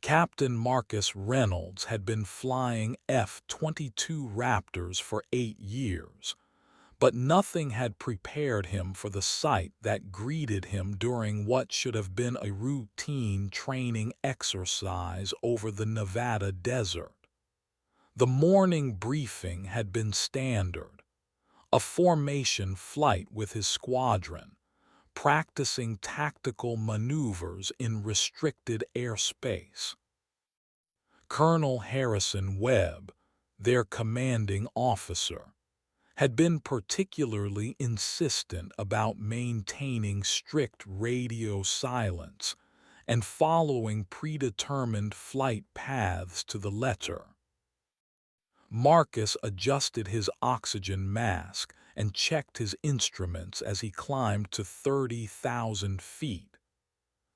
Captain Marcus Reynolds had been flying F-22 Raptors for 8 years, but nothing had prepared him for the sight that greeted him during what should have been a routine training exercise over the Nevada desert. The morning briefing had been standard, a formation flight with his squadron, practicing tactical maneuvers in restricted airspace. Colonel Harrison Webb, their commanding officer, had been particularly insistent about maintaining strict radio silence and following predetermined flight paths to the letter. Marcus adjusted his oxygen mask and checked his instruments as he climbed to 30,000 feet.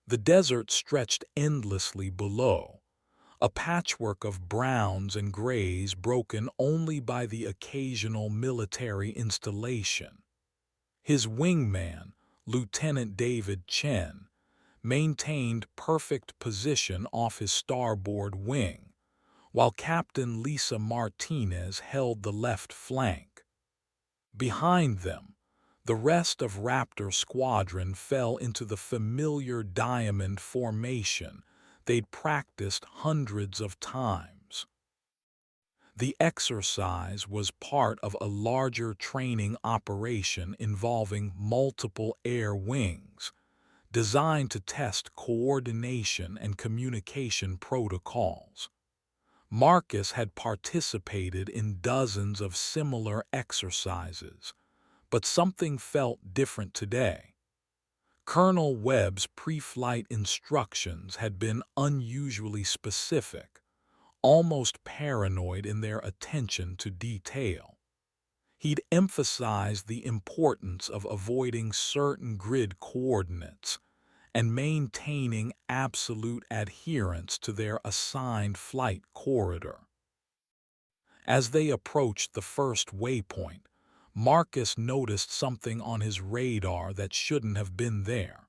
The desert stretched endlessly below, a patchwork of browns and grays broken only by the occasional military installation. His wingman, Lieutenant David Chen, maintained perfect position off his starboard wing, while Captain Lisa Martinez held the left flank. Behind them, the rest of Raptor Squadron fell into the familiar diamond formation they'd practiced hundreds of times. The exercise was part of a larger training operation involving multiple air wings, designed to test coordination and communication protocols. Marcus had participated in dozens of similar exercises, but something felt different today. Colonel Webb's pre-flight instructions had been unusually specific, almost paranoid in their attention to detail. He'd emphasized the importance of avoiding certain grid coordinates and maintaining absolute adherence to their assigned flight corridor. As they approached the first waypoint, Marcus noticed something on his radar that shouldn't have been there.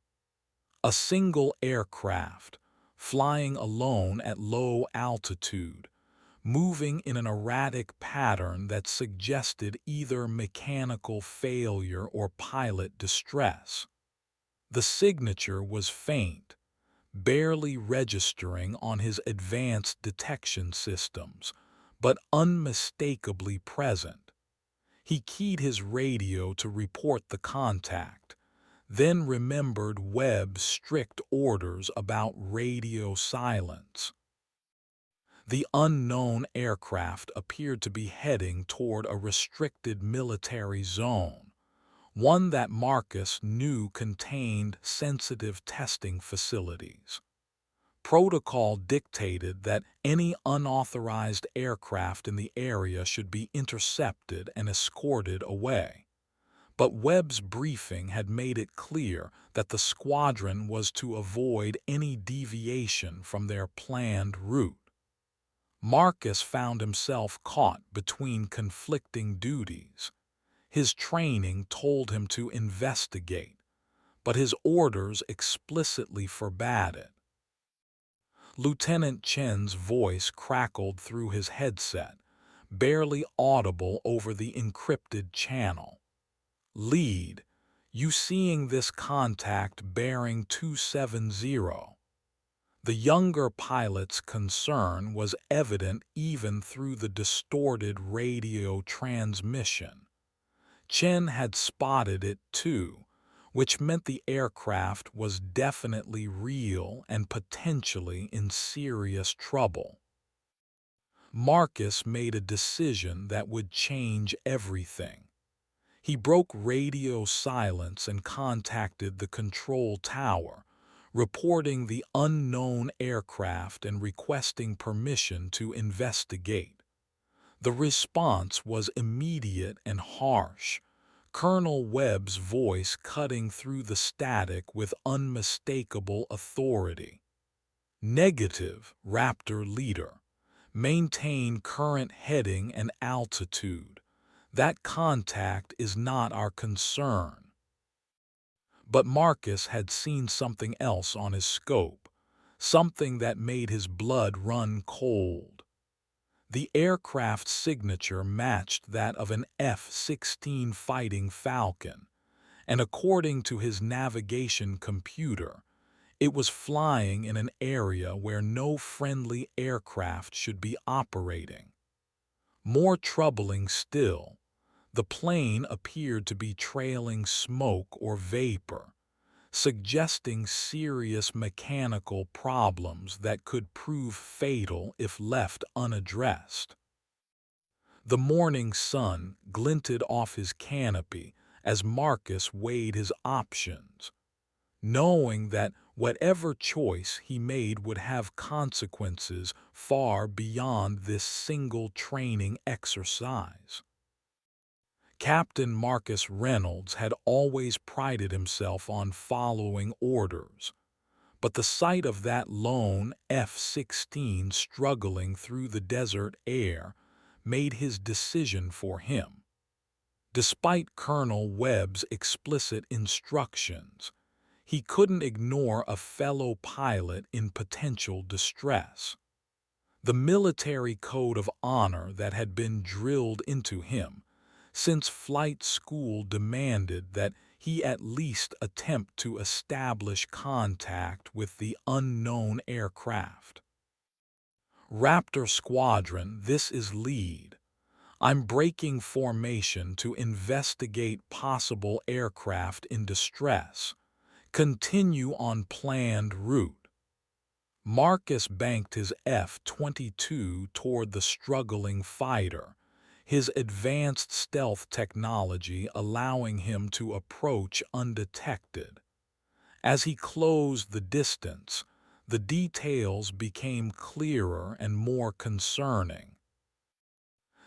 A single aircraft, flying alone at low altitude, moving in an erratic pattern that suggested either mechanical failure or pilot distress. The signature was faint, barely registering on his advanced detection systems, but unmistakably present. He keyed his radio to report the contact, then remembered Webb's strict orders about radio silence. The unknown aircraft appeared to be heading toward a restricted military zone, one that Marcus knew contained sensitive testing facilities. Protocol dictated that any unauthorized aircraft in the area should be intercepted and escorted away. But Webb's briefing had made it clear that the squadron was to avoid any deviation from their planned route. Marcus found himself caught between conflicting duties. His training told him to investigate, but his orders explicitly forbade it. Lieutenant Chen's voice crackled through his headset, barely audible over the encrypted channel. "Lead, you seeing this contact bearing 270? The younger pilot's concern was evident even through the distorted radio transmission. Chen had spotted it too, which meant the aircraft was definitely real and potentially in serious trouble. Marcus made a decision that would change everything. He broke radio silence and contacted the control tower, reporting the unknown aircraft and requesting permission to investigate. The response was immediate and harsh, Colonel Webb's voice cutting through the static with unmistakable authority. "Negative, Raptor leader. Maintain current heading and altitude. That contact is not our concern." But Marcus had seen something else on his scope, something that made his blood run cold. The aircraft's signature matched that of an F-16 Fighting Falcon, and according to his navigation computer, it was flying in an area where no friendly aircraft should be operating. More troubling still, the plane appeared to be trailing smoke or vapor, suggesting serious mechanical problems that could prove fatal if left unaddressed. The morning sun glinted off his canopy as Marcus weighed his options, knowing that whatever choice he made would have consequences far beyond this single training exercise. Captain Marcus Reynolds had always prided himself on following orders, but the sight of that lone F-16 struggling through the desert air made his decision for him. Despite Colonel Webb's explicit instructions, he couldn't ignore a fellow pilot in potential distress. The military code of honor that had been drilled into him since flight school demanded that he at least attempt to establish contact with the unknown aircraft. Raptor Squadron, this is lead. I'm breaking formation to investigate possible aircraft in distress. Continue on planned route. Marcus banked his F-22 toward the struggling fighter, his advanced stealth technology allowing him to approach undetected. As he closed the distance, the details became clearer and more concerning.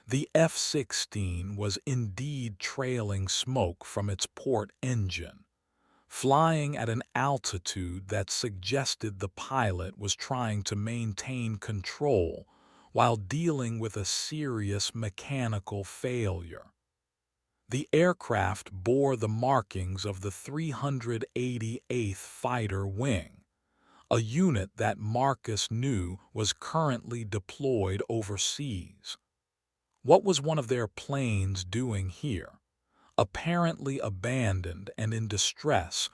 The F-16 was indeed trailing smoke from its port engine, flying at an altitude that suggested the pilot was trying to maintain control while dealing with a serious mechanical failure. The aircraft bore the markings of the 388th Fighter Wing, a unit that Marcus knew was currently deployed overseas. What was one of their planes doing here, apparently abandoned and in distress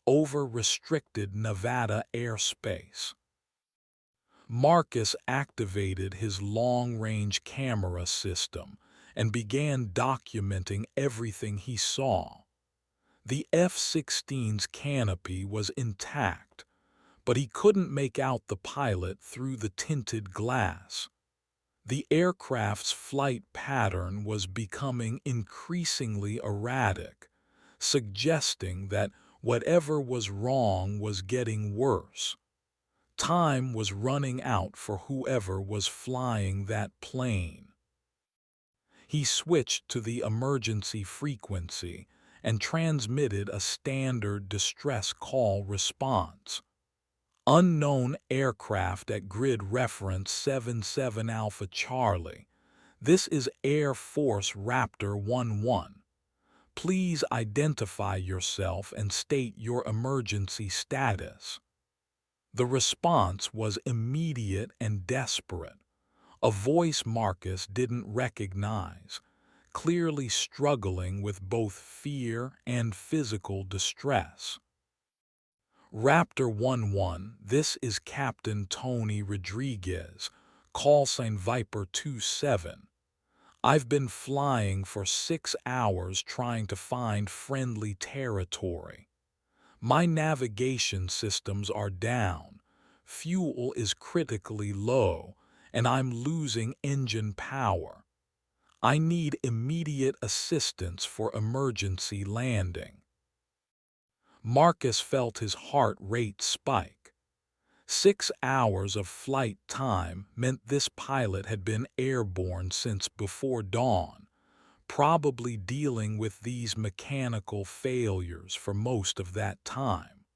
over restricted Nevada airspace? Marcus activated his long-range camera system and began documenting everything he saw. The F-16's canopy was intact, but he couldn't make out the pilot through the tinted glass. The aircraft's flight pattern was becoming increasingly erratic, suggesting that whatever was wrong was getting worse. Time was running out for whoever was flying that plane. He switched to the emergency frequency and transmitted a standard distress call response. Unknown aircraft at grid reference 77 Alpha Charlie. This is Air Force Raptor 11. Please identify yourself and state your emergency status. The response was immediate and desperate, a voice Marcus didn't recognize, clearly struggling with both fear and physical distress. Raptor 11, this is Captain Tony Rodriguez, call sign Viper 27. I've been flying for 6 hours trying to find friendly territory. My navigation systems are down, fuel is critically low, and I'm losing engine power. I need immediate assistance for emergency landing. Marcus felt his heart rate spike. 6 hours of flight time meant this pilot had been airborne since before dawn, probably dealing with these mechanical failures for most of that time.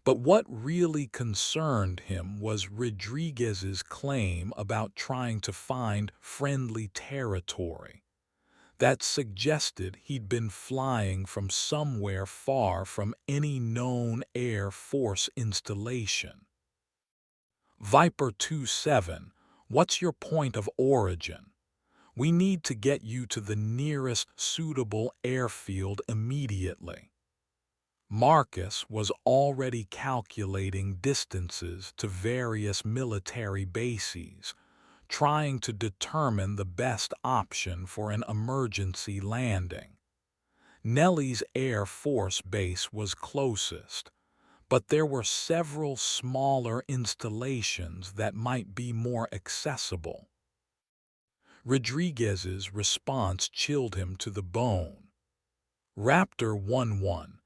But what really concerned him was Rodriguez's claim about trying to find friendly territory. That suggested he'd been flying from somewhere far from any known Air Force installation. Viper 27, what's your point of origin? We need to get you to the nearest suitable airfield immediately. Marcus was already calculating distances to various military bases, trying to determine the best option for an emergency landing. Nellie's Air Force Base was closest, but there were several smaller installations that might be more accessible. Rodriguez's response chilled him to the bone. Raptor 11,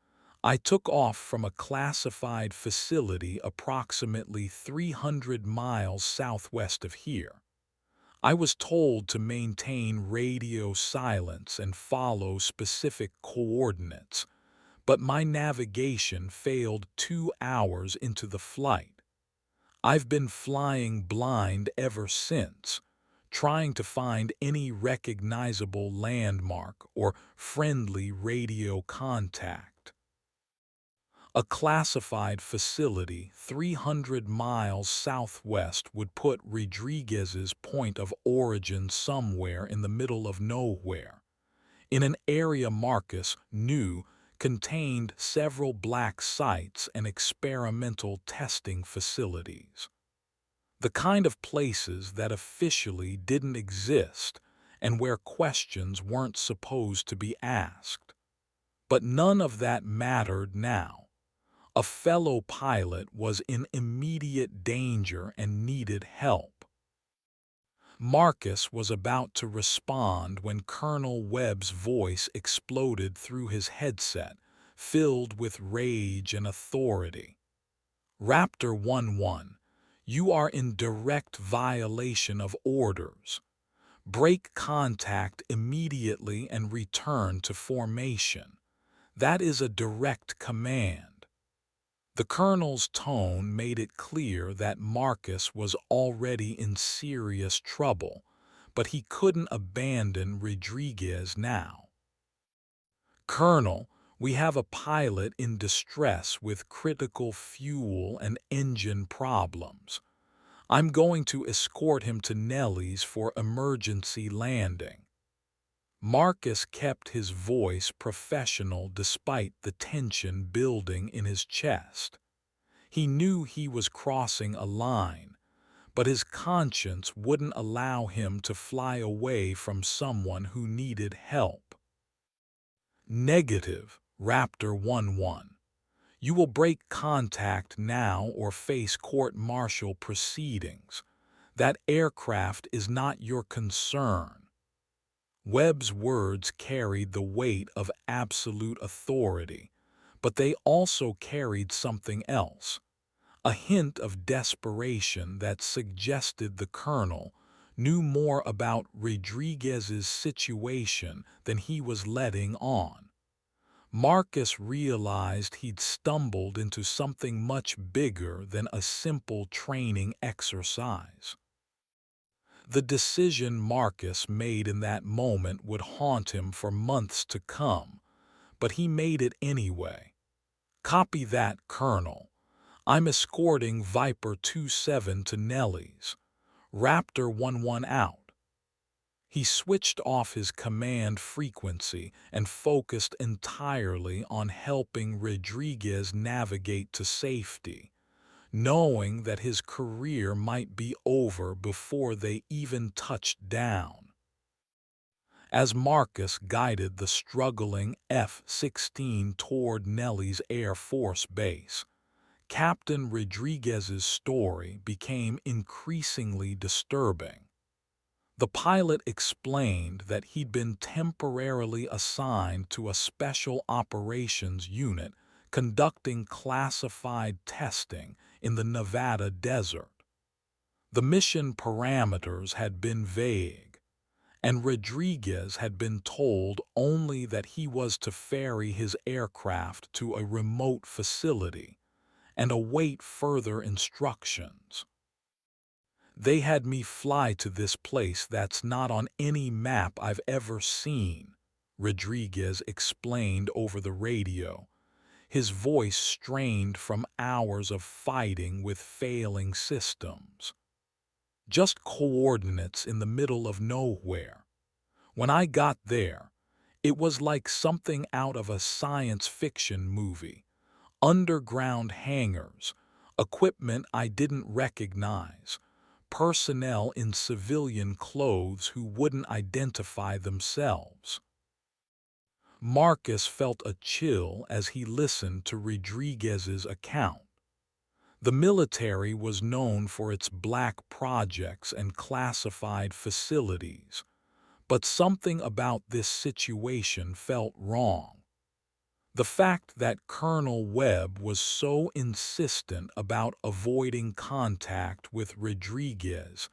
I took off from a classified facility approximately 300 miles southwest of here. I was told to maintain radio silence and follow specific coordinates, but my navigation failed 2 hours into the flight. I've been flying blind ever since, trying to find any recognizable landmark or friendly radio contact. A classified facility 300 miles southwest would put Rodriguez's point of origin somewhere in the middle of nowhere, in an area Marcus knew contained several black sites and experimental testing facilities. The kind of places that officially didn't exist and where questions weren't supposed to be asked. But none of that mattered now. A fellow pilot was in immediate danger and needed help. Marcus was about to respond when Colonel Webb's voice exploded through his headset, filled with rage and authority. Raptor 11, you are in direct violation of orders. Break contact immediately and return to formation. That is a direct command. The colonel's tone made it clear that Marcus was already in serious trouble, but he couldn't abandon Rodriguez now. Colonel, we have a pilot in distress with critical fuel and engine problems. I'm going to escort him to Nellie's for emergency landing. Marcus kept his voice professional despite the tension building in his chest. He knew he was crossing a line, but his conscience wouldn't allow him to fly away from someone who needed help. Negative, Raptor 11. You will break contact now or face court-martial proceedings. That aircraft is not your concern. Webb's words carried the weight of absolute authority, but they also carried something else, a hint of desperation that suggested the colonel knew more about Rodriguez's situation than he was letting on. Marcus realized he'd stumbled into something much bigger than a simple training exercise. The decision Marcus made in that moment would haunt him for months to come, but he made it anyway. Copy that, Colonel. I'm escorting Viper 27 to Nellie's. Raptor 11 out. He switched off his command frequency and focused entirely on helping Rodriguez navigate to safety, knowing that his career might be over before they even touched down. As Marcus guided the struggling F-16 toward Nellie's Air Force Base, Captain Rodriguez's story became increasingly disturbing. The pilot explained that he'd been temporarily assigned to a special operations unit conducting classified testing in the Nevada desert. The mission parameters had been vague, and Rodriguez had been told only that he was to ferry his aircraft to a remote facility and await further instructions. They had me fly to this place that's not on any map I've ever seen, Rodriguez explained over the radio, his voice strained from hours of fighting with failing systems. Just coordinates in the middle of nowhere. When I got there, it was like something out of a science fiction movie. Underground hangars, equipment I didn't recognize, personnel in civilian clothes who wouldn't identify themselves. Marcus felt a chill as he listened to Rodriguez's account. The military was known for its black projects and classified facilities, but something about this situation felt wrong. The fact that Colonel Webb was so insistent about avoiding contact with Rodriguez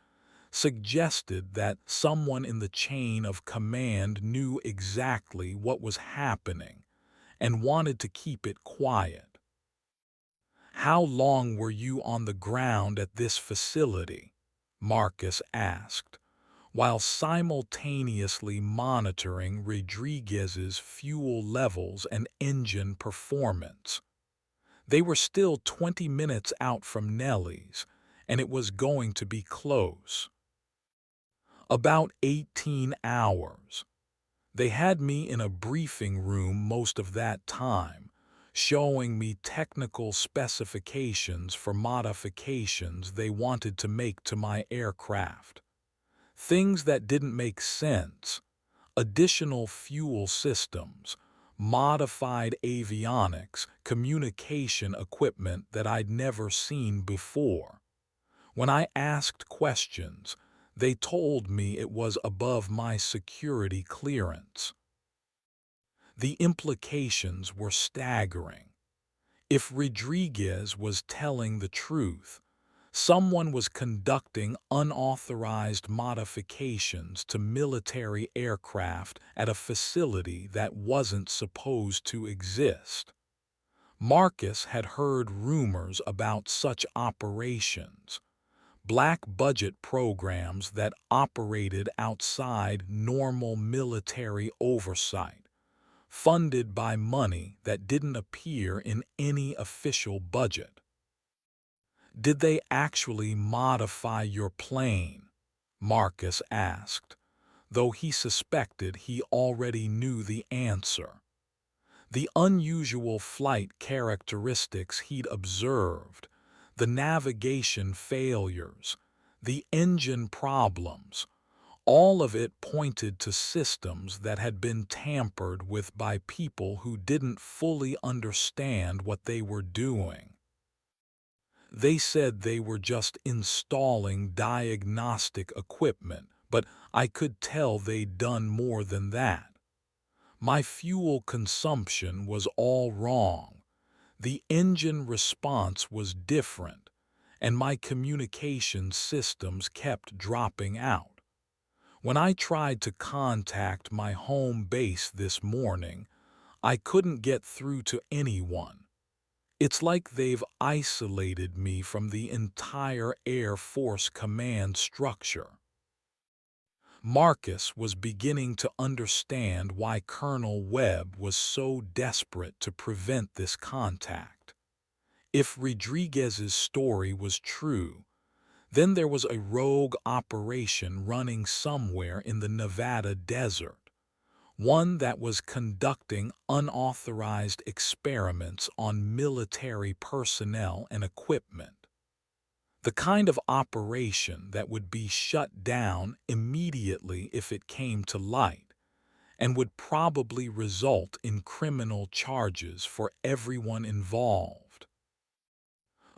suggested that someone in the chain of command knew exactly what was happening and wanted to keep it quiet. "How long were you on the ground at this facility?" Marcus asked, while simultaneously monitoring Rodriguez's fuel levels and engine performance. They were still 20 minutes out from Nellie's, and it was going to be close. "About 18 hours. They had me in a briefing room most of that time, showing me technical specifications for modifications they wanted to make to my aircraft. Things that didn't make sense, additional fuel systems, modified avionics, communication equipment that I'd never seen before. When I asked questions, they told me it was above my security clearance. The implications were staggering. If Rodriguez was telling the truth, someone was conducting unauthorized modifications to military aircraft at a facility that wasn't supposed to exist. Marcus had heard rumors about such operations, black budget programs that operated outside normal military oversight, funded by money that didn't appear in any official budget. "Did they actually modify your plane?" Marcus asked, though he suspected he already knew the answer. The unusual flight characteristics he'd observed, the navigation failures, the engine problems, all of it pointed to systems that had been tampered with by people who didn't fully understand what they were doing. They said they were just installing diagnostic equipment, but I could tell they'd done more than that. My fuel consumption was all wrong. The engine response was different, and my communication systems kept dropping out. When I tried to contact my home base this morning, I couldn't get through to anyone. It's like they've isolated me from the entire Air Force command structure." Marcus was beginning to understand why Colonel Webb was so desperate to prevent this contact. If Rodriguez's story was true, then there was a rogue operation running somewhere in the Nevada desert, one that was conducting unauthorized experiments on military personnel and equipment. The kind of operation that would be shut down immediately if it came to light, and would probably result in criminal charges for everyone involved.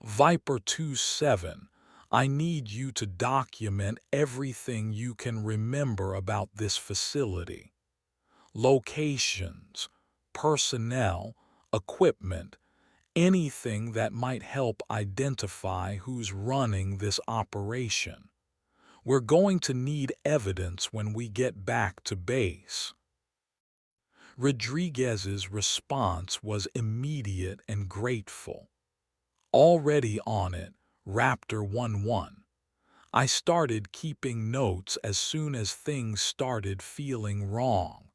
Viper 27, I need you to document everything you can remember about this facility. Locations, personnel, equipment, anything that might help identify who's running this operation. We're going to need evidence when we get back to base." Rodriguez's response was immediate and grateful. "Already on it, Raptor 11. I started keeping notes as soon as things started feeling wrong.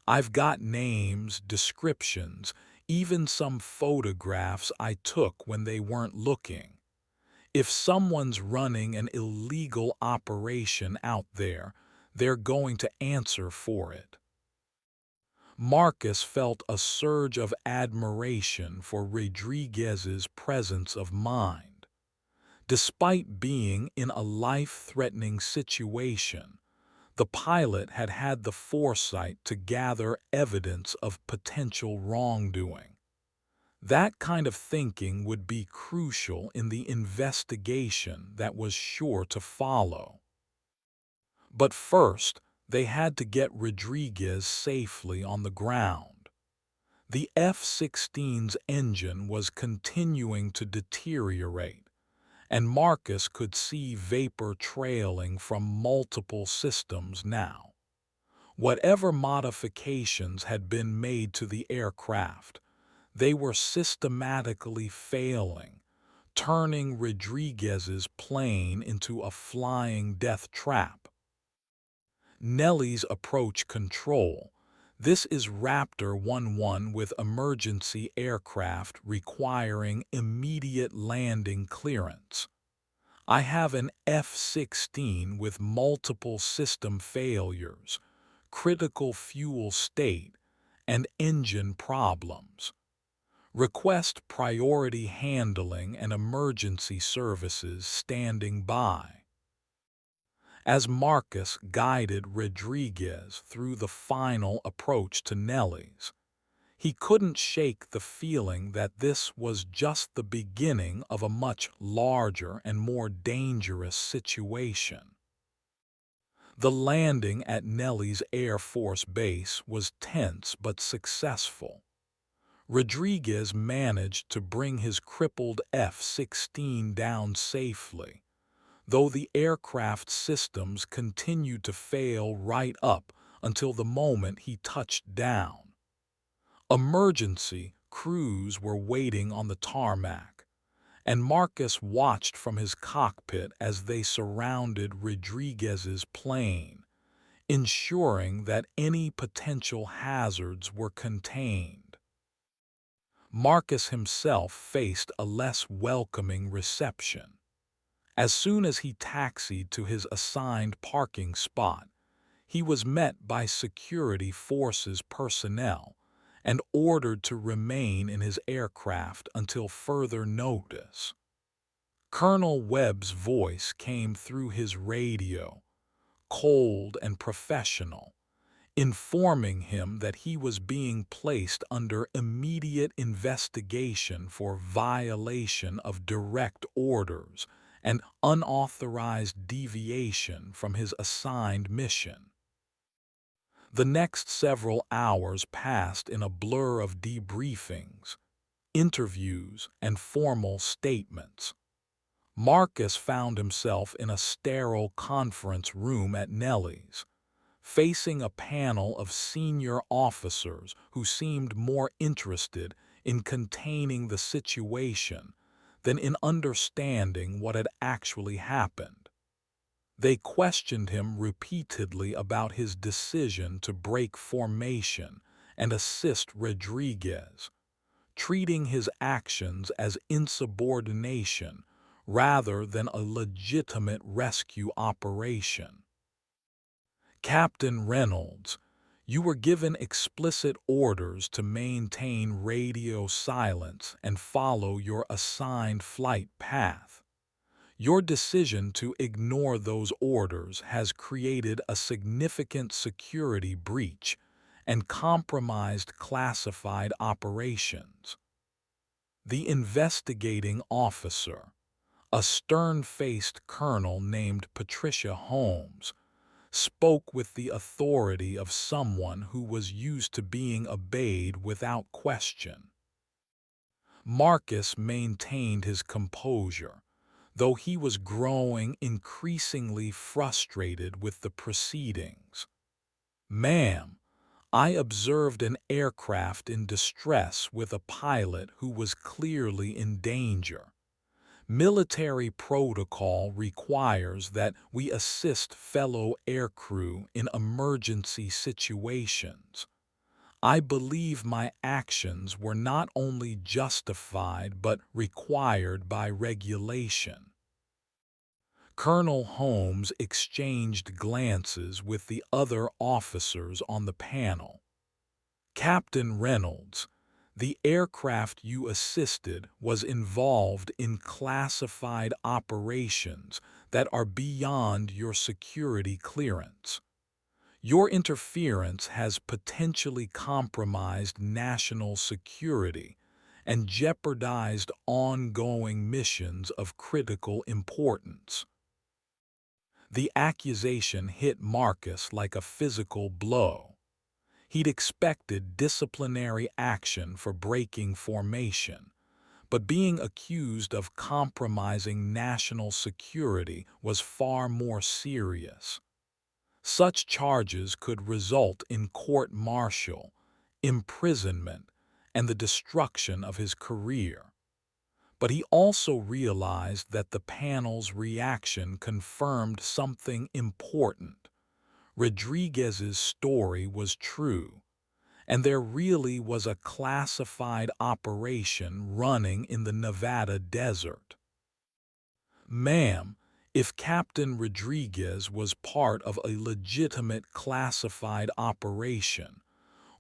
I've got names, descriptions, even some photographs I took when they weren't looking. If someone's running an illegal operation out there, they're going to answer for it." Marcus felt a surge of admiration for Rodriguez's presence of mind. Despite being in a life-threatening situation, the pilot had had the foresight to gather evidence of potential wrongdoing. That kind of thinking would be crucial in the investigation that was sure to follow. But first, they had to get Rodriguez safely on the ground. The F-16's engine was continuing to deteriorate, and Marcus could see vapor trailing from multiple systems now. Whatever modifications had been made to the aircraft, they were systematically failing, turning Rodriguez's plane into a flying death trap. Nelly's approach control. This is Raptor 11 with emergency aircraft requiring immediate landing clearance. I have an F-16 with multiple system failures, critical fuel state, and engine problems. Request priority handling and emergency services standing by. As Marcus guided Rodriguez through the final approach to Nelly's, he couldn't shake the feeling that this was just the beginning of a much larger and more dangerous situation. The landing at Nelly's Air Force Base was tense but successful. Rodriguez managed to bring his crippled F-16 down safely, though the aircraft systems continued to fail right up until the moment he touched down. Emergency crews were waiting on the tarmac, and Marcus watched from his cockpit as they surrounded Rodriguez's plane, ensuring that any potential hazards were contained. Marcus himself faced a less welcoming reception. As soon as he taxied to his assigned parking spot, he was met by security forces personnel and ordered to remain in his aircraft until further notice. Colonel Webb's voice came through his radio, cold and professional, informing him that he was being placed under immediate investigation for violation of direct orders and unauthorized deviation from his assigned mission. The next several hours passed in a blur of debriefings, interviews, and formal statements. Marcus found himself in a sterile conference room at Nelly's, facing a panel of senior officers who seemed more interested in containing the situation than in understanding what had actually happened. They questioned him repeatedly about his decision to break formation and assist Rodriguez, treating his actions as insubordination rather than a legitimate rescue operation. "Captain Reynolds, you were given explicit orders to maintain radio silence and follow your assigned flight path. Your decision to ignore those orders has created a significant security breach and compromised classified operations." The investigating officer, a stern-faced colonel named Patricia Holmes, spoke with the authority of someone who was used to being obeyed without question. Marcus maintained his composure, though he was growing increasingly frustrated with the proceedings. "Ma'am, I observed an aircraft in distress with a pilot who was clearly in danger. Military protocol requires that we assist fellow aircrew in emergency situations. I believe my actions were not only justified but required by regulation. Colonel Holmes exchanged glances with the other officers on the panel. Captain Reynolds, the aircraft you assisted was involved in classified operations that are beyond your security clearance. Your interference has potentially compromised national security and jeopardized ongoing missions of critical importance. The accusation hit Marcus like a physical blow. He'd expected disciplinary action for breaking formation, but being accused of compromising national security was far more serious. Such charges could result in court-martial, imprisonment, and the destruction of his career. But he also realized that the panel's reaction confirmed something important. Rodriguez's story was true, and there really was a classified operation running in the Nevada desert. Ma'am, if Captain Rodriguez was part of a legitimate classified operation,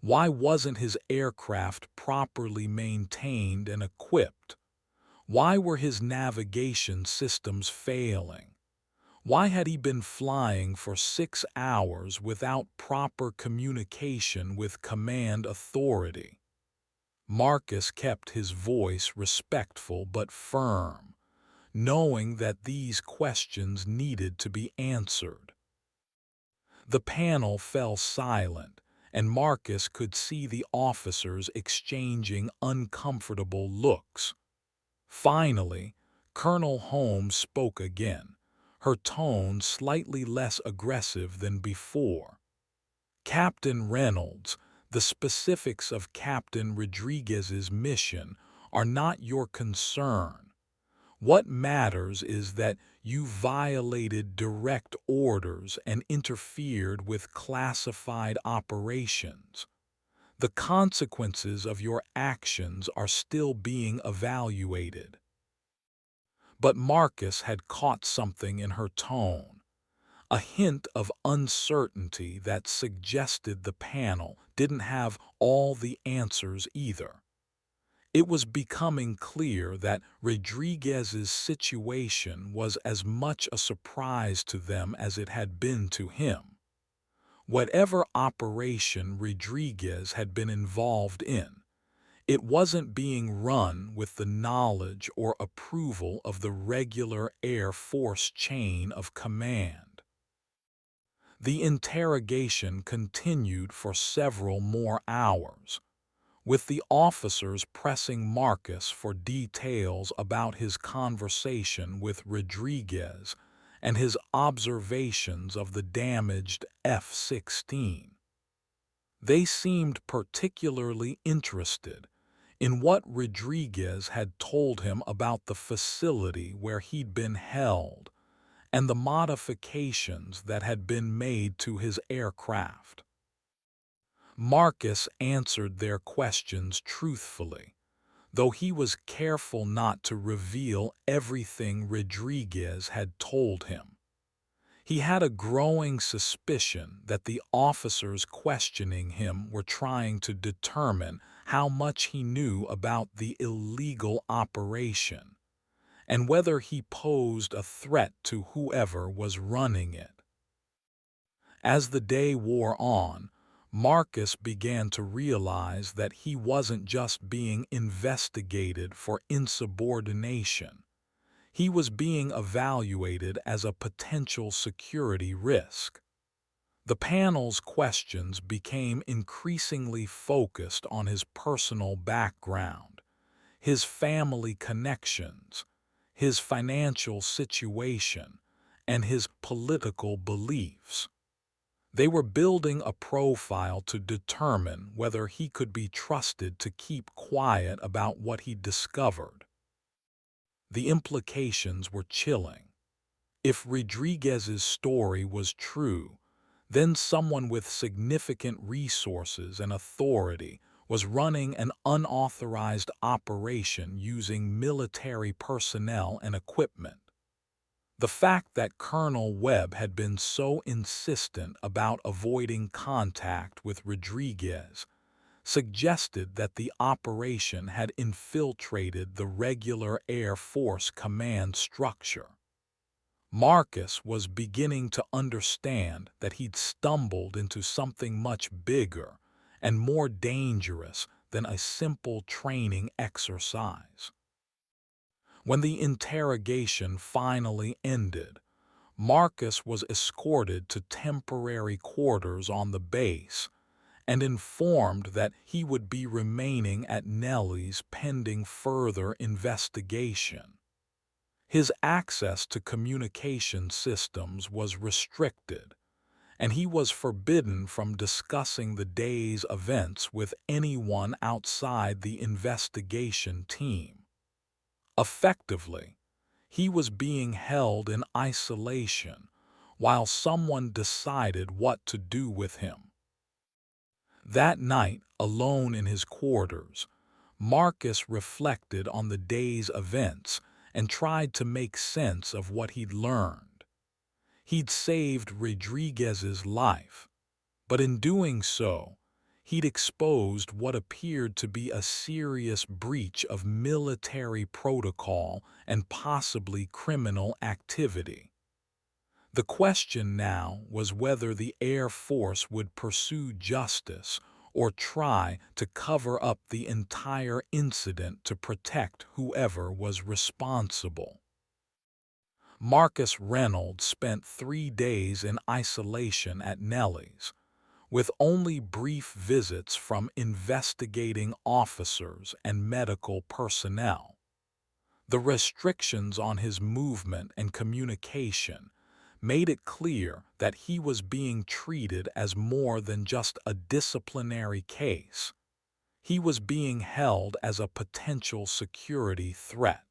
why wasn't his aircraft properly maintained and equipped? Why were his navigation systems failing? Why had he been flying for 6 hours without proper communication with command authority? Marcus kept his voice respectful but firm, knowing that these questions needed to be answered. The panel fell silent, and Marcus could see the officers exchanging uncomfortable looks. Finally, Colonel Holmes spoke again, her tone slightly less aggressive than before. Captain Reynolds, the specifics of Captain Rodriguez's mission are not your concern. What matters is that you violated direct orders and interfered with classified operations. The consequences of your actions are still being evaluated. But Marcus had caught something in her tone, a hint of uncertainty that suggested the panel didn't have all the answers either. It was becoming clear that Rodriguez's situation was as much a surprise to them as it had been to him. Whatever operation Rodriguez had been involved in, it wasn't being run with the knowledge or approval of the regular Air Force chain of command. The interrogation continued for several more hours, with the officers pressing Marcus for details about his conversation with Rodriguez and his observations of the damaged F-16. They seemed particularly interested in what Rodriguez had told him about the facility where he'd been held and the modifications that had been made to his aircraft. Marcus answered their questions truthfully, though he was careful not to reveal everything Rodriguez had told him. He had a growing suspicion that the officers questioning him were trying to determine how much he knew about the illegal operation and whether he posed a threat to whoever was running it. As the day wore on, Marcus began to realize that he wasn't just being investigated for insubordination. He was being evaluated as a potential security risk. The panel's questions became increasingly focused on his personal background, his family connections, his financial situation, and his political beliefs. They were building a profile to determine whether he could be trusted to keep quiet about what he discovered. The implications were chilling. If Rodriguez's story was true, Then someone with significant resources and authority was running an unauthorized operation using military personnel and equipment. The fact that Colonel Webb had been so insistent about avoiding contact with Rodriguez suggested that the operation had infiltrated the regular Air Force command structure. Marcus was beginning to understand that he'd stumbled into something much bigger and more dangerous than a simple training exercise. When the interrogation finally ended, Marcus was escorted to temporary quarters on the base and informed that he would be remaining at Nellie's pending further investigation. His access to communication systems was restricted, and he was forbidden from discussing the day's events with anyone outside the investigation team. Effectively, he was being held in isolation while someone decided what to do with him. That night, alone in his quarters, Marcus reflected on the day's events and tried to make sense of what he'd learned. He'd saved Rodriguez's life, but in doing so, he'd exposed what appeared to be a serious breach of military protocol and possibly criminal activity. The question now was whether the Air Force would pursue justice or try to cover up the entire incident to protect whoever was responsible. Marcus Reynolds spent 3 days in isolation at Nellie's, with only brief visits from investigating officers and medical personnel. The restrictions on his movement and communication made it clear that he was being treated as more than just a disciplinary case. He was being held as a potential security threat.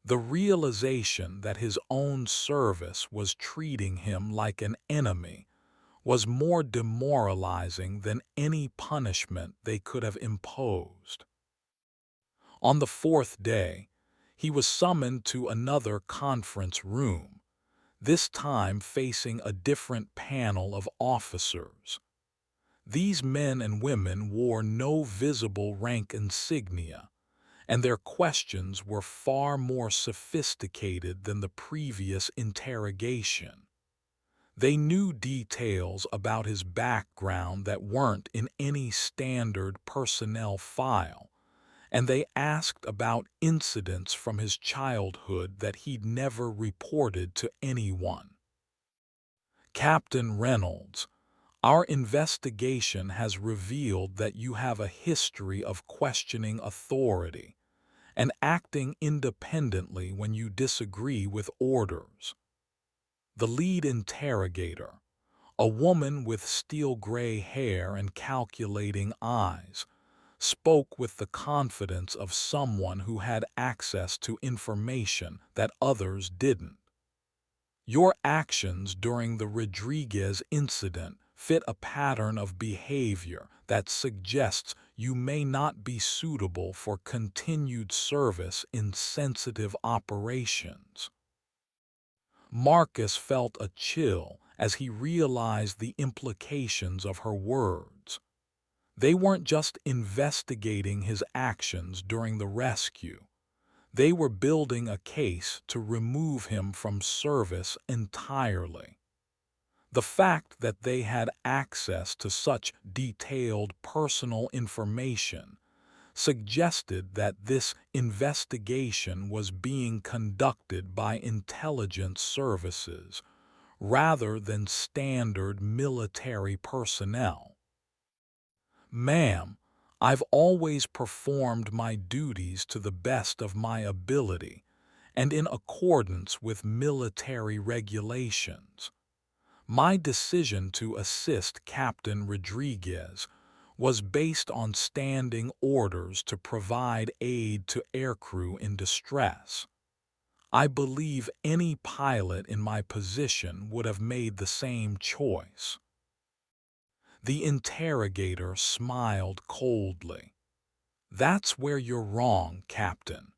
The realization that his own service was treating him like an enemy was more demoralizing than any punishment they could have imposed. On the 4th day, he was summoned to another conference room, this time facing a different panel of officers. These men and women wore no visible rank insignia, and their questions were far more sophisticated than the previous interrogation. They knew details about his background that weren't in any standard personnel file, and they asked about incidents from his childhood that he'd never reported to anyone. Captain Reynolds, our investigation has revealed that you have a history of questioning authority and acting independently when you disagree with orders. The lead interrogator, a woman with steel-gray hair and calculating eyes, spoke with the confidence of someone who had access to information that others didn't. Your actions during the Rodriguez incident fit a pattern of behavior that suggests you may not be suitable for continued service in sensitive operations. Marcus felt a chill as he realized the implications of her words. They weren't just investigating his actions during the rescue. They were building a case to remove him from service entirely. The fact that they had access to such detailed personal information suggested that this investigation was being conducted by intelligence services rather than standard military personnel. "Ma'am, I've always performed my duties to the best of my ability and in accordance with military regulations. My decision to assist Captain Rodriguez was based on standing orders to provide aid to aircrew in distress. I believe any pilot in my position would have made the same choice." The interrogator smiled coldly. "That's where you're wrong, Captain.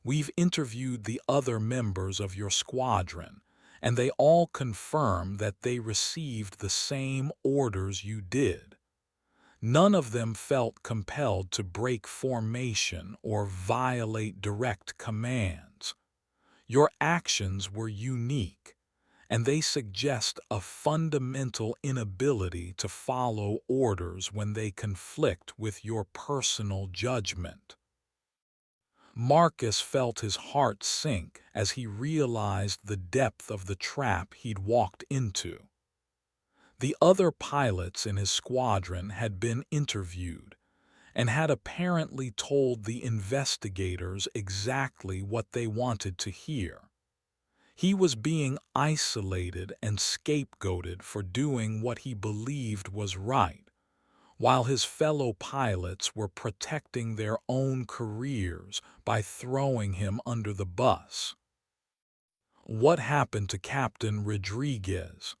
We've interviewed the other members of your squadron, and they all confirm that they received the same orders you did. None of them felt compelled to break formation or violate direct commands. Your actions were unique, and they suggest a fundamental inability to follow orders when they conflict with your personal judgment." Marcus felt his heart sink as he realized the depth of the trap he'd walked into. The other pilots in his squadron had been interviewed and had apparently told the investigators exactly what they wanted to hear. He was being isolated and scapegoated for doing what he believed was right, while his fellow pilots were protecting their own careers by throwing him under the bus. "What happened to Captain Rodriguez?"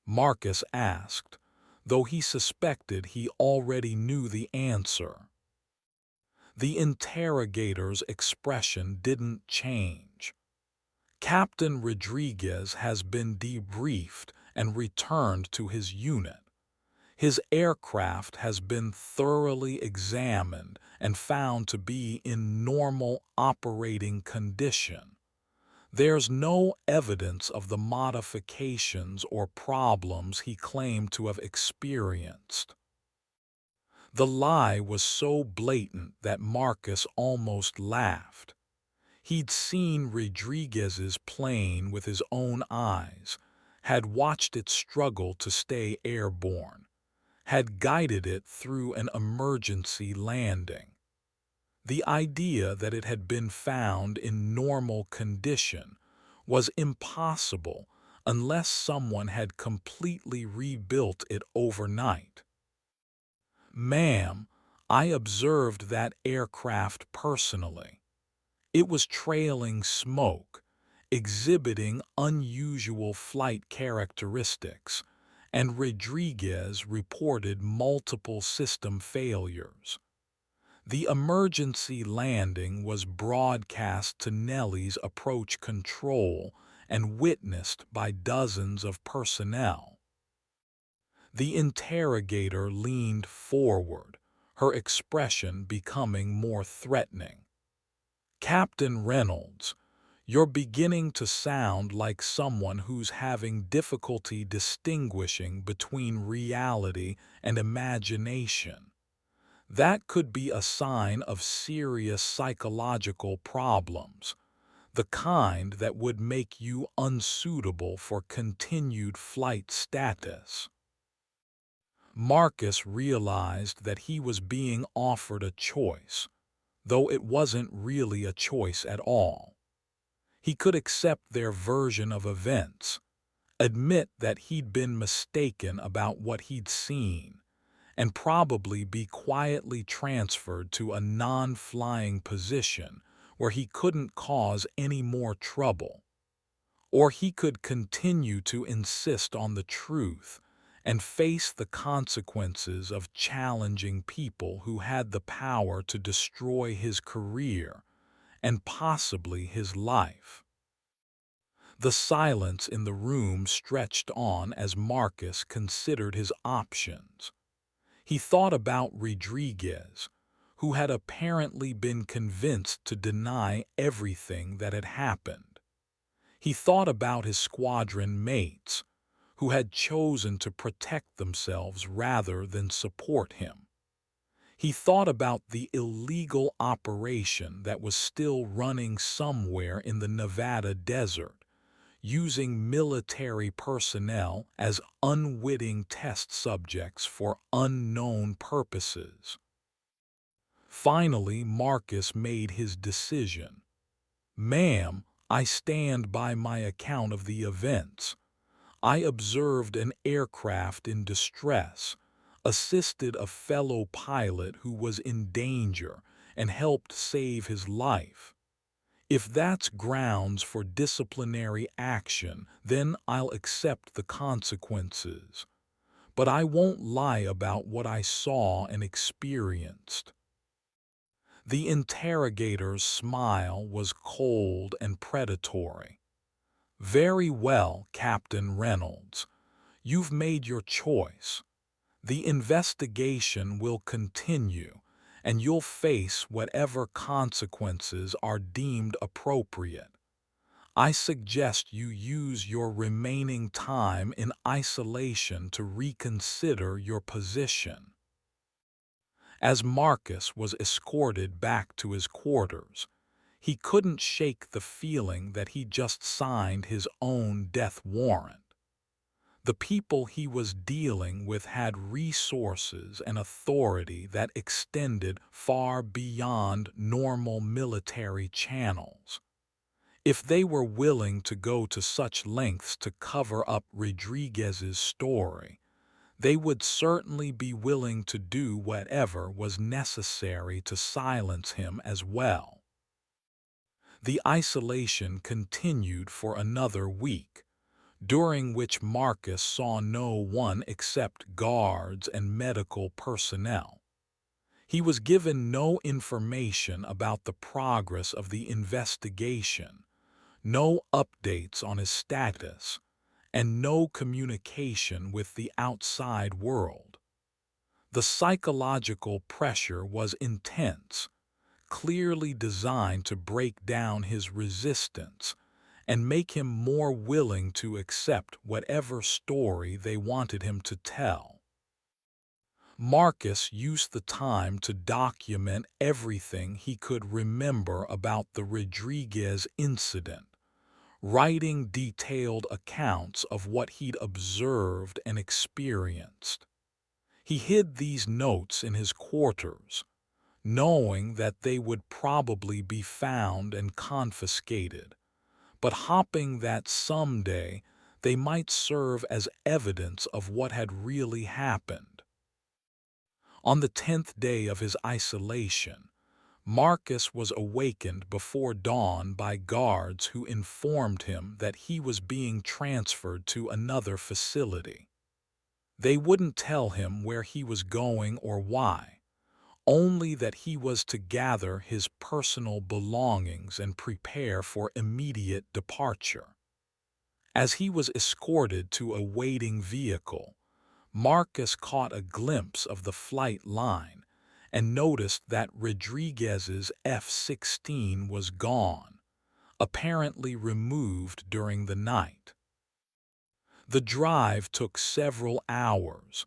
Marcus asked, though he suspected he already knew the answer. The interrogator's expression didn't change. "Captain Rodriguez has been debriefed and returned to his unit. His aircraft has been thoroughly examined and found to be in normal operating condition. There's no evidence of the modifications or problems he claimed to have experienced." The lie was so blatant that Marcus almost laughed. He'd seen Rodriguez's plane with his own eyes, had watched it struggle to stay airborne, had guided it through an emergency landing. The idea that it had been found in normal condition was impossible unless someone had completely rebuilt it overnight. "Ma'am, I observed that aircraft personally. It was trailing smoke, exhibiting unusual flight characteristics, and Rodriguez reported multiple system failures. The emergency landing was broadcast to Nellie's approach control and witnessed by dozens of personnel." The interrogator leaned forward, her expression becoming more threatening. "Captain Reynolds, you're beginning to sound like someone who's having difficulty distinguishing between reality and imagination. That could be a sign of serious psychological problems, the kind that would make you unsuitable for continued flight status." Marcus realized that he was being offered a choice, though it wasn't really a choice at all. He could accept their version of events, admit that he'd been mistaken about what he'd seen, and probably be quietly transferred to a non-flying position where he couldn't cause any more trouble. Or he could continue to insist on the truth and face the consequences of challenging people who had the power to destroy his career and possibly his life. The silence in the room stretched on as Marcus considered his options. He thought about Rodriguez, who had apparently been convinced to deny everything that had happened. He thought about his squadron mates, who had chosen to protect themselves rather than support him. He thought about the illegal operation that was still running somewhere in the Nevada desert, using military personnel as unwitting test subjects for unknown purposes. Finally, Marcus made his decision. "Ma'am, I stand by my account of the events. I observed an aircraft in distress, assisted a fellow pilot who was in danger, and helped save his life. If that's grounds for disciplinary action, then I'll accept the consequences. but I won't lie about what I saw and experienced." The interrogator's smile was cold and predatory. "Very well, Captain Reynolds. You've made your choice. The investigation will continue, and you'll face whatever consequences are deemed appropriate. I suggest you use your remaining time in isolation to reconsider your position." As Marcus was escorted back to his quarters, he couldn't shake the feeling that he just signed his own death warrant. The people he was dealing with had resources and authority that extended far beyond normal military channels. If they were willing to go to such lengths to cover up Rodriguez's story, they would certainly be willing to do whatever was necessary to silence him as well. The isolation continued for another week, during which Marcus saw no one except guards and medical personnel. He was given no information about the progress of the investigation, no updates on his status, and no communication with the outside world. The psychological pressure was intense, clearly designed to break down his resistance and make him more willing to accept whatever story they wanted him to tell. Marcus used the time to document everything he could remember about the Rodriguez incident, writing detailed accounts of what he'd observed and experienced. He hid these notes in his quarters, knowing that they would probably be found and confiscated, but hoping that someday they might serve as evidence of what had really happened. On the 10th day of his isolation, Marcus was awakened before dawn by guards who informed him that he was being transferred to another facility. They wouldn't tell him where he was going or why, only that he was to gather his personal belongings and prepare for immediate departure. As he was escorted to a waiting vehicle, Marcus caught a glimpse of the flight line and noticed that Rodriguez's F-16 was gone, apparently removed during the night. The drive took several hours,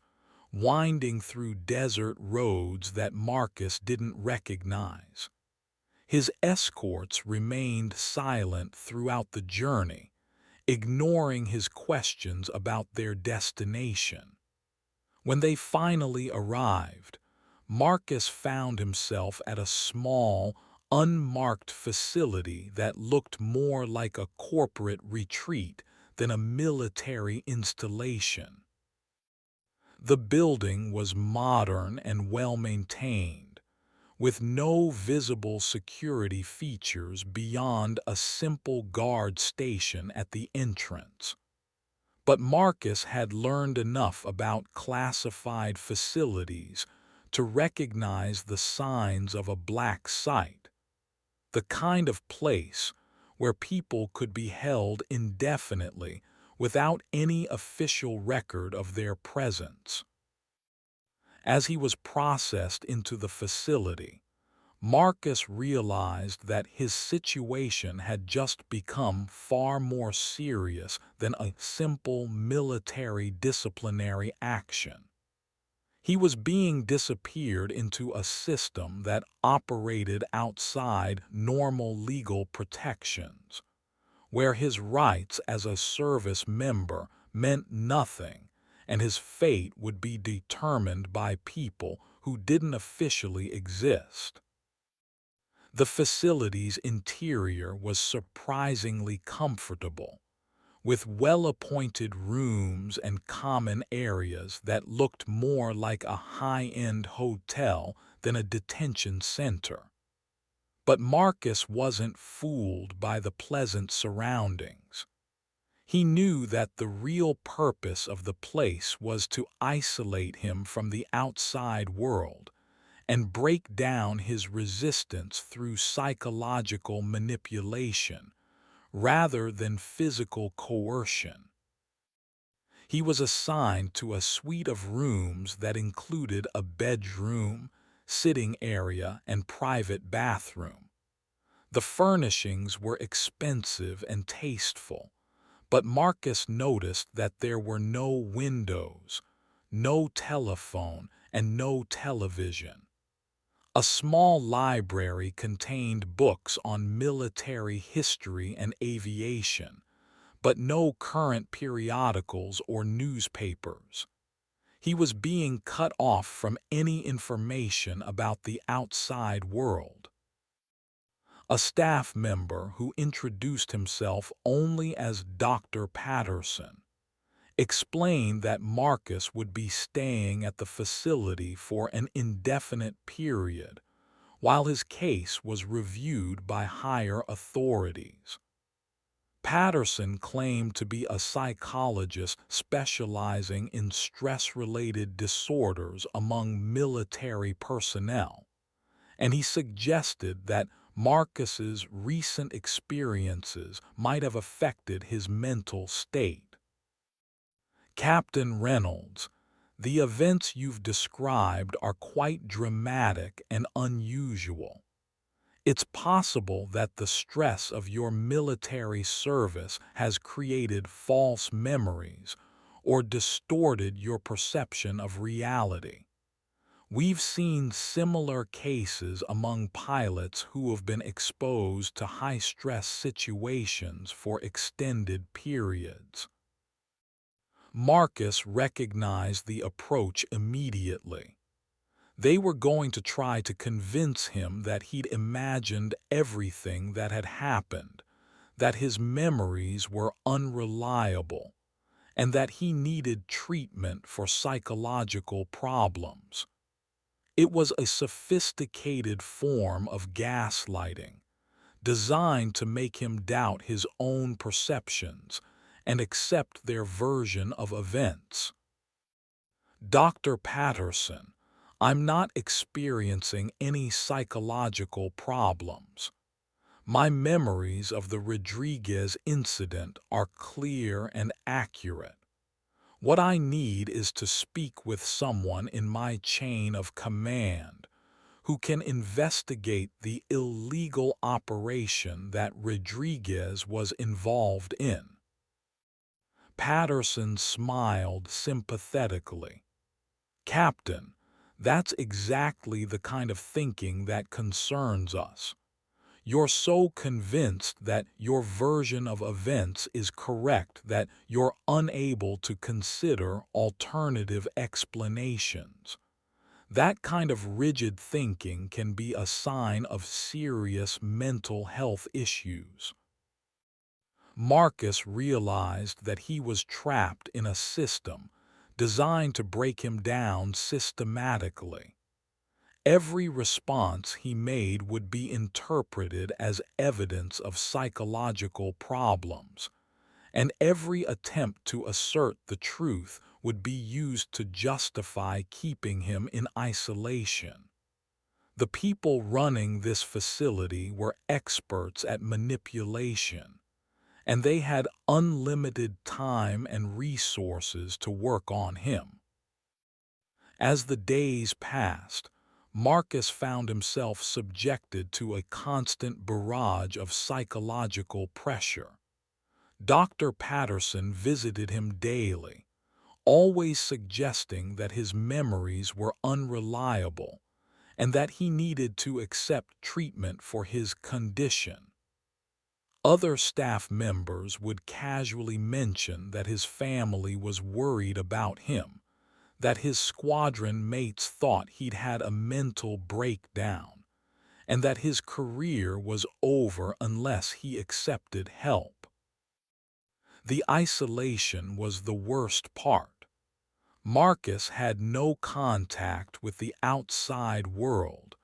winding through desert roads that Marcus didn't recognize. His escorts remained silent throughout the journey, ignoring his questions about their destination. When they finally arrived, Marcus found himself at a small, unmarked facility that looked more like a corporate retreat than a military installation. The building was modern and well-maintained, with no visible security features beyond a simple guard station at the entrance. But Marcus had learned enough about classified facilities to recognize the signs of a black site, the kind of place where people could be held indefinitely without any official record of their presence. As he was processed into the facility, Marcus realized that his situation had just become far more serious than a simple military disciplinary action. He was being disappeared into a system that operated outside normal legal protections, where his rights as a service member meant nothing, and his fate would be determined by people who didn't officially exist. The facility's interior was surprisingly comfortable, with well-appointed rooms and common areas that looked more like a high-end hotel than a detention center. But Marcus wasn't fooled by the pleasant surroundings. He knew that the real purpose of the place was to isolate him from the outside world and break down his resistance through psychological manipulation rather than physical coercion. He was assigned to a suite of rooms that included a bedroom, sitting area, and private bathroom. The furnishings were expensive and tasteful, but Marcus noticed that there were no windows, no telephone, and no television. A small library contained books on military history and aviation, but no current periodicals or newspapers. He was being cut off from any information about the outside world. A staff member who introduced himself only as Dr. Patterson explained that Marcus would be staying at the facility for an indefinite period while his case was reviewed by higher authorities. Patterson claimed to be a psychologist specializing in stress-related disorders among military personnel, and he suggested that Marcus's recent experiences might have affected his mental state. Captain Reynolds, the events you've described are quite dramatic and unusual. It's possible that the stress of your military service has created false memories or distorted your perception of reality. We've seen similar cases among pilots who have been exposed to high-stress situations for extended periods. Marcus recognized the approach immediately. They were going to try to convince him that he'd imagined everything that had happened, that his memories were unreliable, and that he needed treatment for psychological problems. It was a sophisticated form of gaslighting, designed to make him doubt his own perceptions and accept their version of events. Dr. Patterson, I'm not experiencing any psychological problems. My memories of the Rodriguez incident are clear and accurate. What I need is to speak with someone in my chain of command who can investigate the illegal operation that Rodriguez was involved in. Patterson smiled sympathetically. Captain, that's exactly the kind of thinking that concerns us. You're so convinced that your version of events is correct that you're unable to consider alternative explanations. That kind of rigid thinking can be a sign of serious mental health issues. Marcus realized that he was trapped in a system designed to break him down systematically. Every response he made would be interpreted as evidence of psychological problems, and every attempt to assert the truth would be used to justify keeping him in isolation. The people running this facility were experts at manipulation, and they had unlimited time and resources to work on him. As the days passed, Marcus found himself subjected to a constant barrage of psychological pressure. Dr. Patterson visited him daily, always suggesting that his memories were unreliable and that he needed to accept treatment for his condition. Other staff members would casually mention that his family was worried about him, that his squadron mates thought he'd had a mental breakdown, and that his career was over unless he accepted help. The isolation was the worst part. Marcus had no contact with the outside world,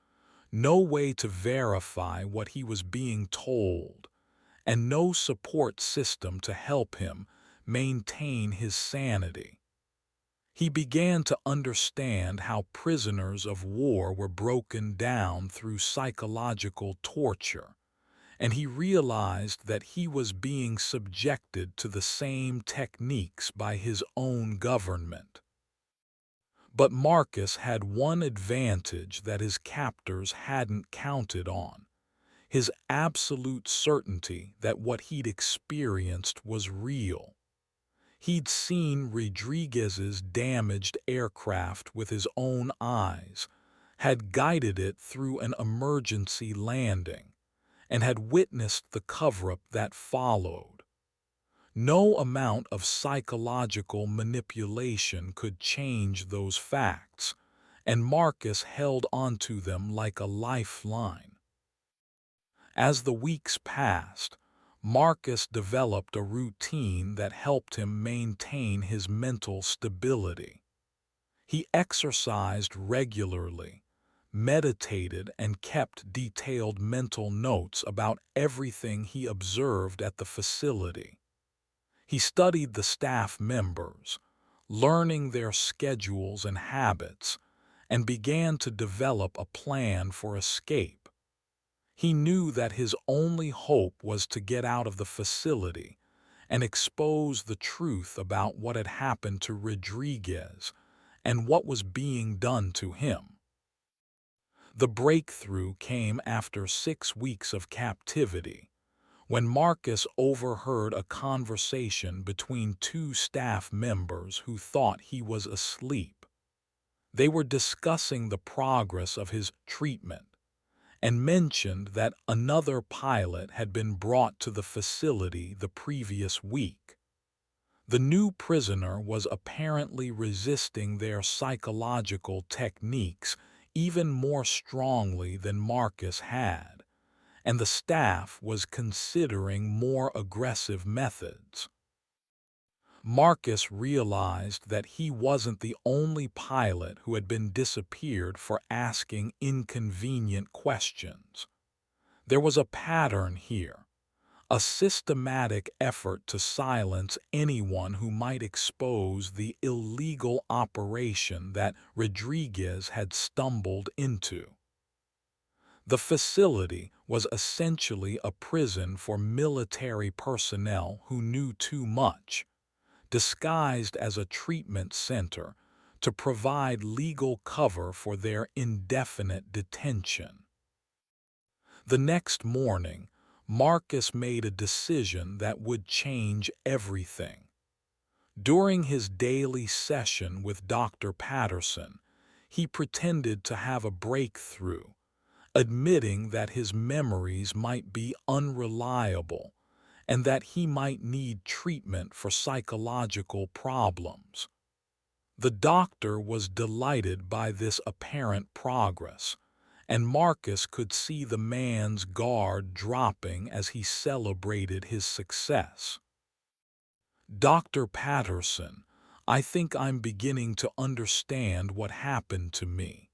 no way to verify what he was being told, and no support system to help him maintain his sanity. He began to understand how prisoners of war were broken down through psychological torture, and he realized that he was being subjected to the same techniques by his own government. But Marcus had one advantage that his captors hadn't counted on: his absolute certainty that what he'd experienced was real. He'd seen Rodriguez's damaged aircraft with his own eyes, had guided it through an emergency landing, and had witnessed the cover-up that followed. No amount of psychological manipulation could change those facts, and Marcus held onto them like a lifeline. As the weeks passed, Marcus developed a routine that helped him maintain his mental stability. He exercised regularly, meditated, and kept detailed mental notes about everything he observed at the facility. He studied the staff members, learning their schedules and habits, and began to develop a plan for escape. He knew that his only hope was to get out of the facility and expose the truth about what had happened to Rodriguez and what was being done to him. The breakthrough came after 6 weeks of captivity, when Marcus overheard a conversation between two staff members who thought he was asleep. They were discussing the progress of his treatment and mentioned that another pilot had been brought to the facility the previous week. The new prisoner was apparently resisting their psychological techniques even more strongly than Marcus had, and the staff was considering more aggressive methods. Marcus realized that he wasn't the only pilot who had been disappeared for asking inconvenient questions. There was a pattern here, a systematic effort to silence anyone who might expose the illegal operation that Rodriguez had stumbled into. The facility was essentially a prison for military personnel who knew too much, disguised as a treatment center to provide legal cover for their indefinite detention. The next morning, Marcus made a decision that would change everything. During his daily session with Dr. Patterson, he pretended to have a breakthrough, admitting that his memories might be unreliable and that he might need treatment for psychological problems. The doctor was delighted by this apparent progress, and Marcus could see the man's guard dropping as he celebrated his success. "Dr. Patterson, I think I'm beginning to understand what happened to me.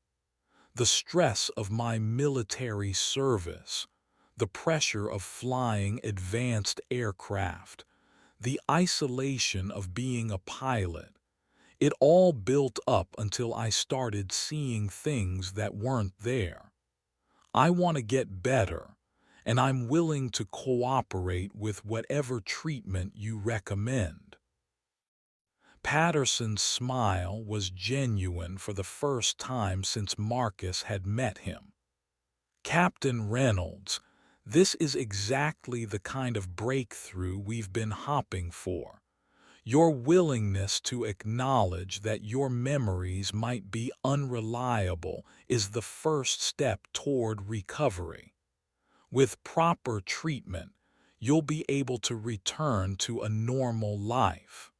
The stress of my military service, the pressure of flying advanced aircraft, the isolation of being a pilot, it all built up until I started seeing things that weren't there. I want to get better, and I'm willing to cooperate with whatever treatment you recommend." Patterson's smile was genuine for the first time since Marcus had met him. "Captain Reynolds, this is exactly the kind of breakthrough we've been hoping for. Your willingness to acknowledge that your memories might be unreliable is the first step toward recovery. With proper treatment, you'll be able to return to a normal life."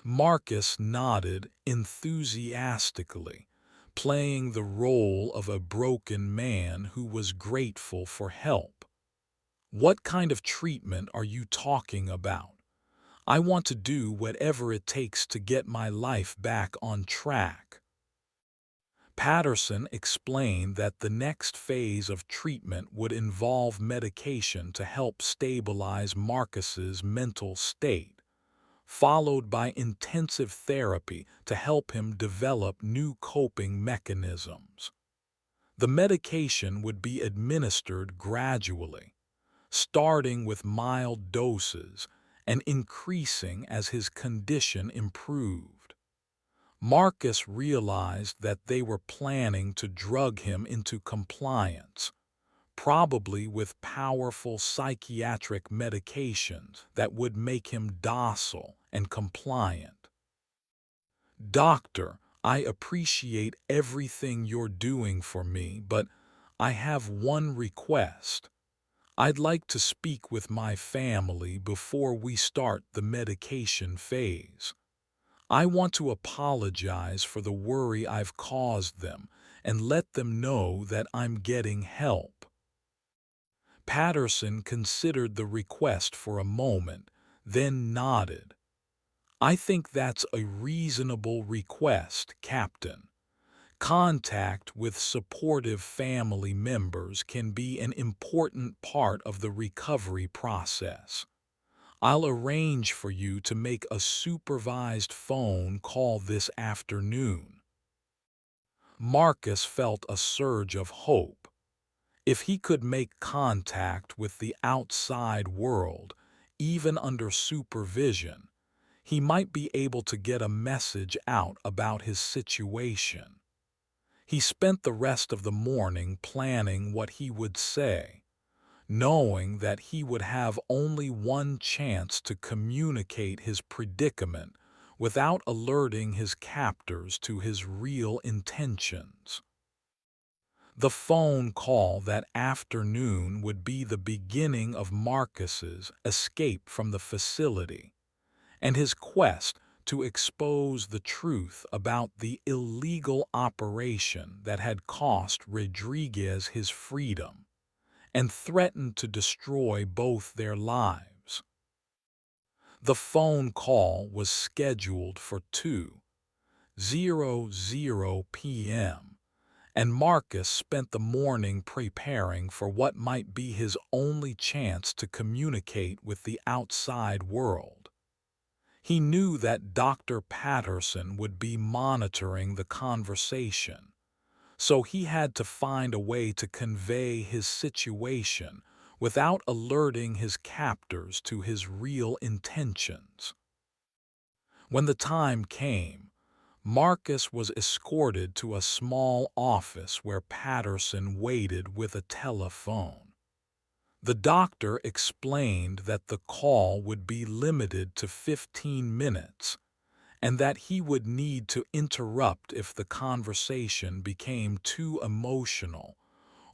Marcus nodded enthusiastically, playing the role of a broken man who was grateful for help. "What kind of treatment are you talking about? I want to do whatever it takes to get my life back on track." Patterson explained that the next phase of treatment would involve medication to help stabilize Marcus's mental state, followed by intensive therapy to help him develop new coping mechanisms. The medication would be administered gradually, starting with mild doses and increasing as his condition improved. Marcus realized that they were planning to drug him into compliance, probably with powerful psychiatric medications that would make him docile and compliant. "Doctor, I appreciate everything you're doing for me, but I have one request. I'd like to speak with my family before we start the medication phase. I want to apologize for the worry I've caused them and let them know that I'm getting help." Patterson considered the request for a moment, then nodded. "I think that's a reasonable request, Captain. Contact with supportive family members can be an important part of the recovery process. I'll arrange for you to make a supervised phone call this afternoon." Marcus felt a surge of hope. If he could make contact with the outside world, even under supervision, he might be able to get a message out about his situation. He spent the rest of the morning planning what he would say, knowing that he would have only one chance to communicate his predicament without alerting his captors to his real intentions. The phone call that afternoon would be the beginning of Marcus's escape from the facility and his quest to expose the truth about the illegal operation that had cost Rodriguez his freedom and threatened to destroy both their lives. The phone call was scheduled for 2:00 p.m., and Marcus spent the morning preparing for what might be his only chance to communicate with the outside world. He knew that Dr. Patterson would be monitoring the conversation, so he had to find a way to convey his situation without alerting his captors to his real intentions. When the time came, Marcus was escorted to a small office where Patterson waited with a telephone. The doctor explained that the call would be limited to 15 minutes and that he would need to interrupt if the conversation became too emotional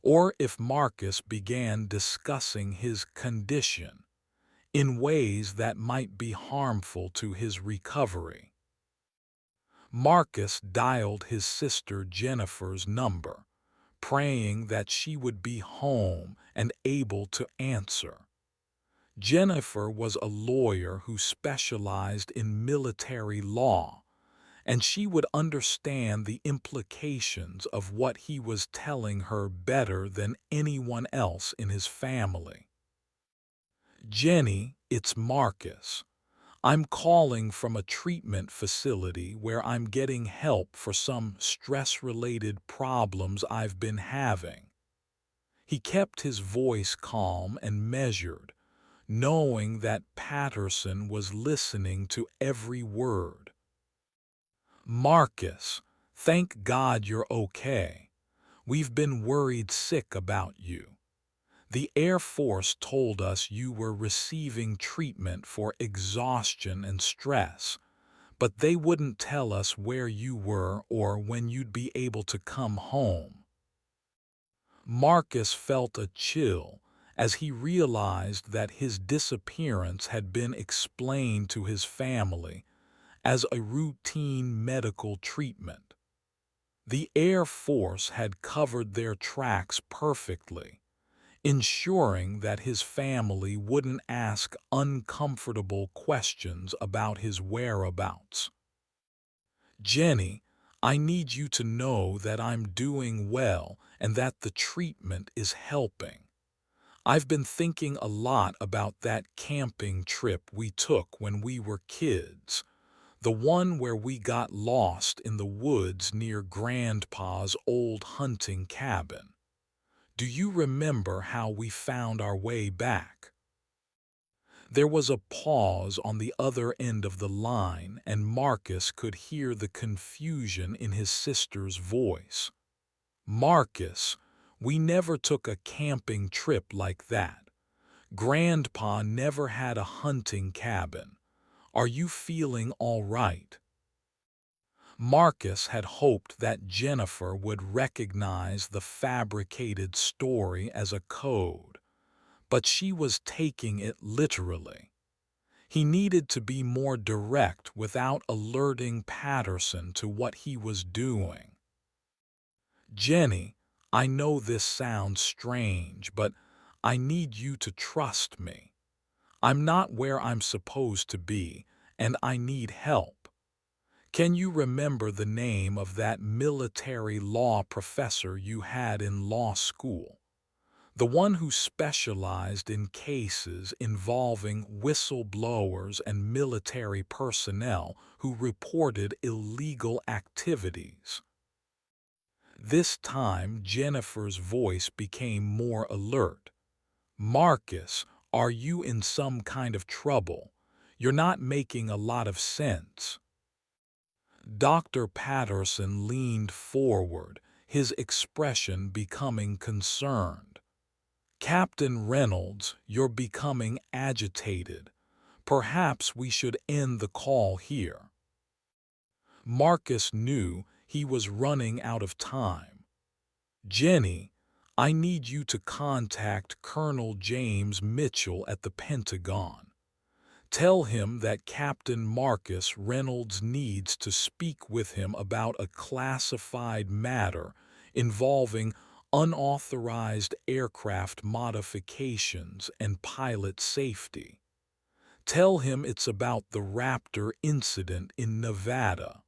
or if Marcus began discussing his condition in ways that might be harmful to his recovery. Marcus dialed his sister Jennifer's number, praying that she would be home and able to answer. Jennifer was a lawyer who specialized in military law, and she would understand the implications of what he was telling her better than anyone else in his family. "Jenny, it's Marcus. I'm calling from a treatment facility where I'm getting help for some stress-related problems I've been having." He kept his voice calm and measured, knowing that Patterson was listening to every word. "Marcus, thank God you're okay. We've been worried sick about you. The Air Force told us you were receiving treatment for exhaustion and stress, but they wouldn't tell us where you were or when you'd be able to come home." Marcus felt a chill as he realized that his disappearance had been explained to his family as a routine medical treatment. The Air Force had covered their tracks perfectly, ensuring that his family wouldn't ask uncomfortable questions about his whereabouts. "Jenny, I need you to know that I'm doing well and that the treatment is helping. I've been thinking a lot about that camping trip we took when we were kids, the one where we got lost in the woods near Grandpa's old hunting cabin. Do you remember how we found our way back? There was a pause on the other end of the line, and Marcus could hear the confusion in his sister's voice. Marcus, we never took a camping trip like that. Grandpa never had a hunting cabin. Are you feeling all right? Marcus had hoped that Jennifer would recognize the fabricated story as a code, but she was taking it literally. He needed to be more direct without alerting Patterson to what he was doing. Jenny, I know this sounds strange, but I need you to trust me. I'm not where I'm supposed to be, and I need help. Can you remember the name of that military law professor you had in law school? The one who specialized in cases involving whistleblowers and military personnel who reported illegal activities. This time Jennifer's voice became more alert. Marcus, are you in some kind of trouble? You're not making a lot of sense. Dr. Patterson leaned forward, his expression becoming concerned. Captain Reynolds, you're becoming agitated. Perhaps we should end the call here. Marcus knew he was running out of time. Jenny, I need you to contact Colonel James Mitchell at the Pentagon. Tell him that Captain Marcus Reynolds needs to speak with him about a classified matter involving unauthorized aircraft modifications and pilot safety. Tell him it's about the Raptor incident in Nevada.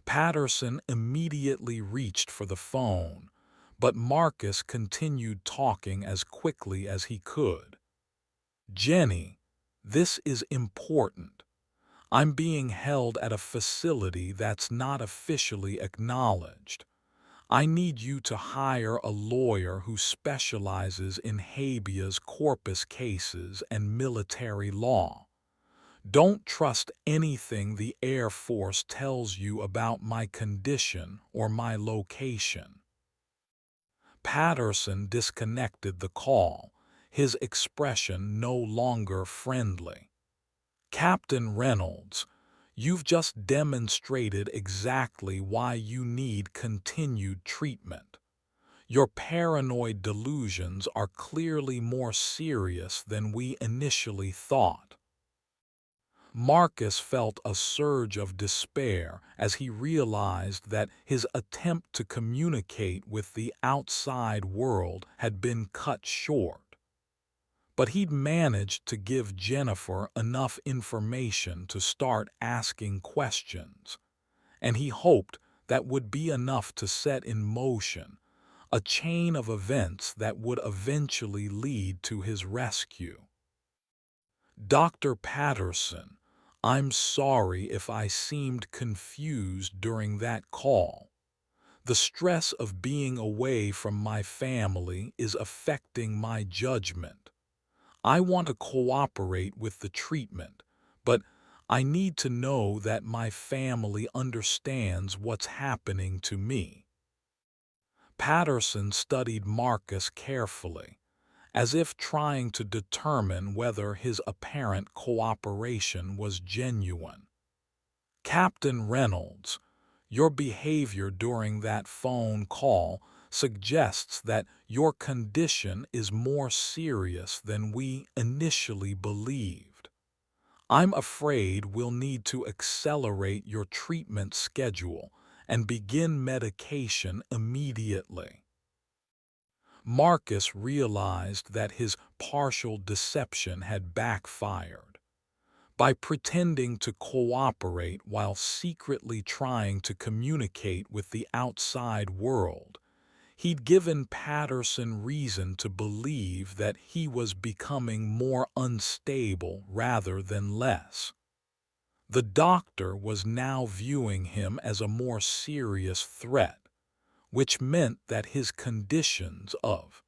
Patterson immediately reached for the phone, but Marcus continued talking as quickly as he could. Jenny, this is important. I'm being held at a facility that's not officially acknowledged. I need you to hire a lawyer who specializes in habeas corpus cases and military law. Don't trust anything the Air Force tells you about my condition or my location. Patterson disconnected the call, his expression no longer friendly. Captain Reynolds, you've just demonstrated exactly why you need continued treatment. Your paranoid delusions are clearly more serious than we initially thought. Marcus felt a surge of despair as he realized that his attempt to communicate with the outside world had been cut short. But he'd managed to give Jennifer enough information to start asking questions, and he hoped that would be enough to set in motion a chain of events that would eventually lead to his rescue. Dr. Patterson, I'm sorry if I seemed confused during that call. The stress of being away from my family is affecting my judgment. I want to cooperate with the treatment, but I need to know that my family understands what's happening to me. Patterson studied Marcus carefully, as if trying to determine whether his apparent cooperation was genuine. Captain Reynolds, your behavior during that phone call suggests that your condition is more serious than we initially believed. I'm afraid we'll need to accelerate your treatment schedule and begin medication immediately. Marcus realized that his partial deception had backfired. By pretending to cooperate while secretly trying to communicate with the outside world, He'd given Patterson reason to believe that he was becoming more unstable rather than less. The doctor was now viewing him as a more serious threat, which meant that his conditions of